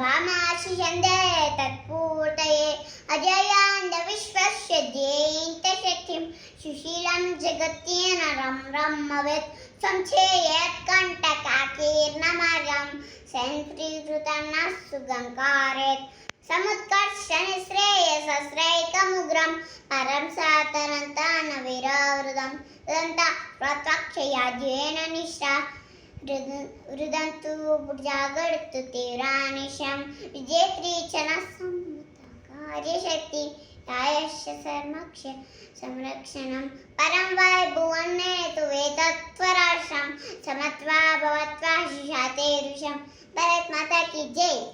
वामाशिषन्दे तत्पूर्तये अजयान्दविश्वस्य ध्येयन्तशक्तिं सुशीलं जगत्येन रमवेत् संच्छेयत्कण्टकाकीर्णमार्गं संस्कृतं न सुगङ्कारेत् समुत्कर्षण श्रेयसस्रैकमुग्रं परं सातरन्तानविरावृतं दन्ताक्षयाद्येन निष्ठा रुदन्तु जागर्तु तीव्रानिशं विजेत्री च न कार्यशक्ति यायश्च सर्मक्ष संरक्षणं परं वै भुवने तु वेतत्वराशं समत्वा भवत्वा शिशाते दृशं भारत माता की जय।